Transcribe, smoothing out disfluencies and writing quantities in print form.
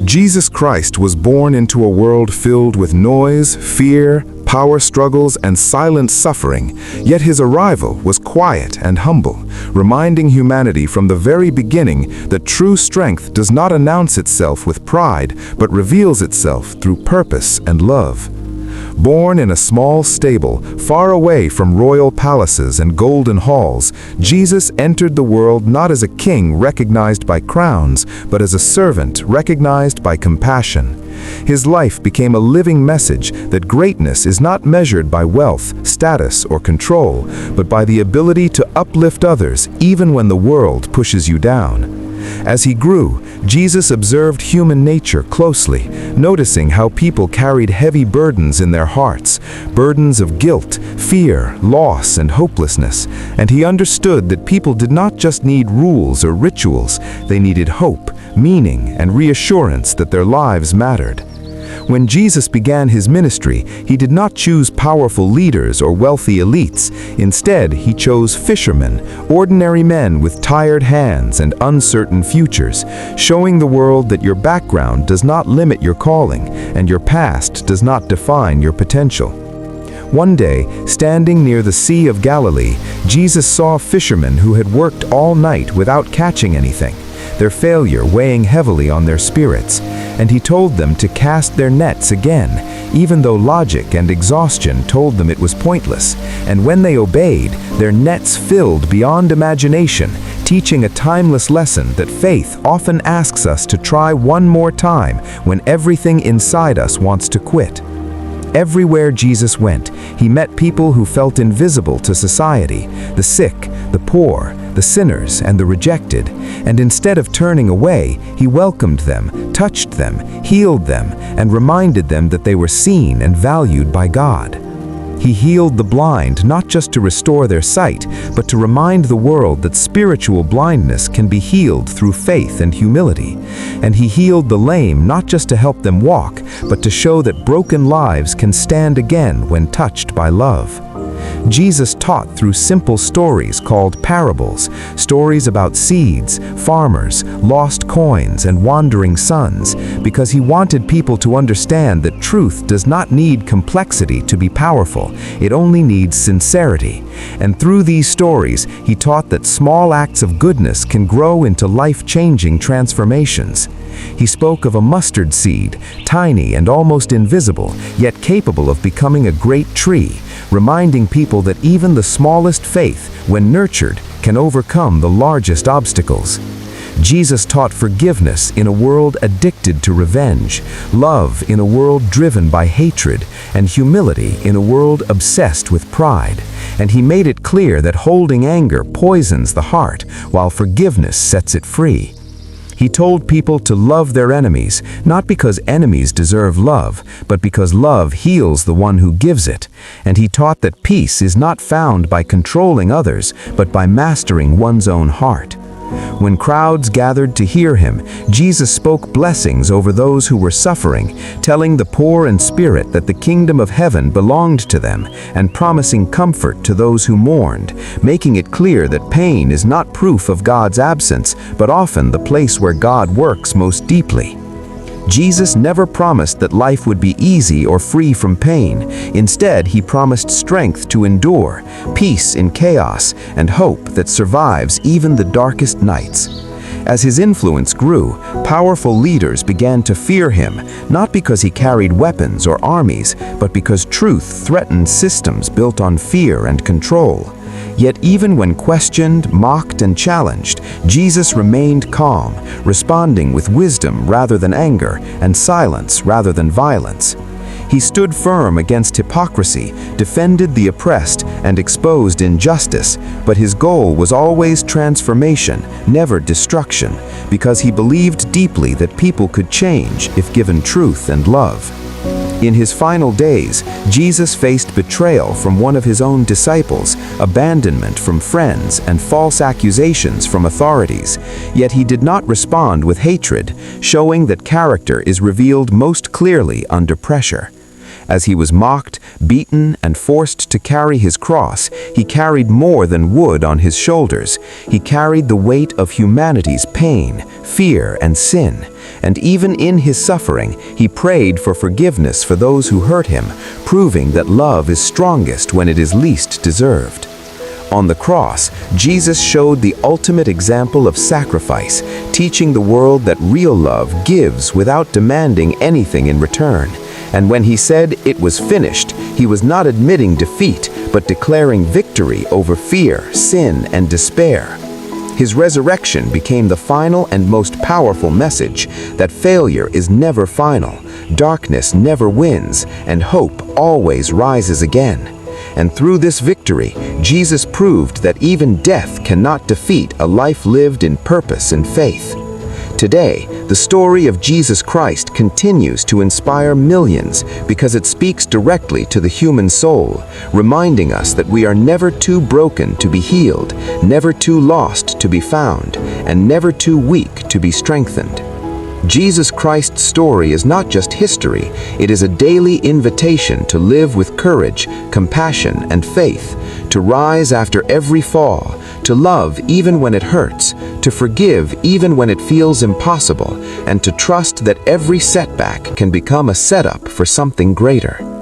Jesus Christ was born into a world filled with noise, fear, power struggles, and silent suffering, yet his arrival was quiet and humble, reminding humanity from the very beginning that true strength does not announce itself with pride, but reveals itself through purpose and love. Born in a small stable, far away from royal palaces and golden halls, Jesus entered the world not as a king recognized by crowns, but as a servant recognized by compassion. His life became a living message that greatness is not measured by wealth, status, or control, but by the ability to uplift others even when the world pushes you down. As he grew, Jesus observed human nature closely, noticing how people carried heavy burdens in their hearts, burdens of guilt, fear, loss, and hopelessness, and he understood that people did not just need rules or rituals, they needed hope, meaning, and reassurance that their lives mattered. When Jesus began his ministry, he did not choose powerful leaders or wealthy elites. Instead, he chose fishermen, ordinary men with tired hands and uncertain futures, showing the world that your background does not limit your calling, and your past does not define your potential. One day, standing near the Sea of Galilee, Jesus saw fishermen who had worked all night without catching anything, their failure weighing heavily on their spirits, and he told them to cast their nets again, even though logic and exhaustion told them it was pointless. And when they obeyed, their nets filled beyond imagination, teaching a timeless lesson that faith often asks us to try one more time when everything inside us wants to quit. Everywhere Jesus went, he met people who felt invisible to society, the sick, the poor, the sinners, and the rejected, and instead of turning away, he welcomed them, touched them, healed them, and reminded them that they were seen and valued by God. He healed the blind not just to restore their sight, but to remind the world that spiritual blindness can be healed through faith and humility. And he healed the lame not just to help them walk, but to show that broken lives can stand again when touched by love. Jesus taught through simple stories called parables, stories about seeds, farmers, lost coins, and wandering sons, because he wanted people to understand that truth does not need complexity to be powerful, it only needs sincerity. And through these stories, he taught that small acts of goodness can grow into life-changing transformations. He spoke of a mustard seed, tiny and almost invisible, yet capable of becoming a great tree, reminding people that even the smallest faith, when nurtured, can overcome the largest obstacles. Jesus taught forgiveness in a world addicted to revenge, love in a world driven by hatred, and humility in a world obsessed with pride. And he made it clear that holding anger poisons the heart, while forgiveness sets it free. He told people to love their enemies, not because enemies deserve love, but because love heals the one who gives it. And he taught that peace is not found by controlling others, but by mastering one's own heart. When crowds gathered to hear him, Jesus spoke blessings over those who were suffering, telling the poor in spirit that the kingdom of heaven belonged to them, and promising comfort to those who mourned, making it clear that pain is not proof of God's absence, but often the place where God works most deeply. Jesus never promised that life would be easy or free from pain. Instead, he promised strength to endure, peace in chaos, and hope that survives even the darkest nights. As his influence grew, powerful leaders began to fear him, not because he carried weapons or armies, but because truth threatened systems built on fear and control. Yet even when questioned, mocked, and challenged, Jesus remained calm, responding with wisdom rather than anger, and silence rather than violence. He stood firm against hypocrisy, defended the oppressed, and exposed injustice, but his goal was always transformation, never destruction, because he believed deeply that people could change if given truth and love. In his final days, Jesus faced betrayal from one of his own disciples, abandonment from friends, and false accusations from authorities. Yet he did not respond with hatred, showing that character is revealed most clearly under pressure. As he was mocked, beaten, and forced to carry his cross, he carried more than wood on his shoulders. He carried the weight of humanity's pain, fear, and sin. And even in his suffering, he prayed for forgiveness for those who hurt him, proving that love is strongest when it is least deserved. On the cross, Jesus showed the ultimate example of sacrifice, teaching the world that real love gives without demanding anything in return. And when he said it was finished, he was not admitting defeat, but declaring victory over fear, sin, and despair. His resurrection became the final and most powerful message that failure is never final, darkness never wins, and hope always rises again. And through this victory, Jesus proved that even death cannot defeat a life lived in purpose and faith. Today, the story of Jesus Christ continues to inspire millions because it speaks directly to the human soul, reminding us that we are never too broken to be healed, never too lost to be found, and never too weak to be strengthened. Jesus Christ's story is not just history, it is a daily invitation to live with courage, compassion, and faith, to rise after every fall, to love even when it hurts, to forgive even when it feels impossible, and to trust that every setback can become a setup for something greater.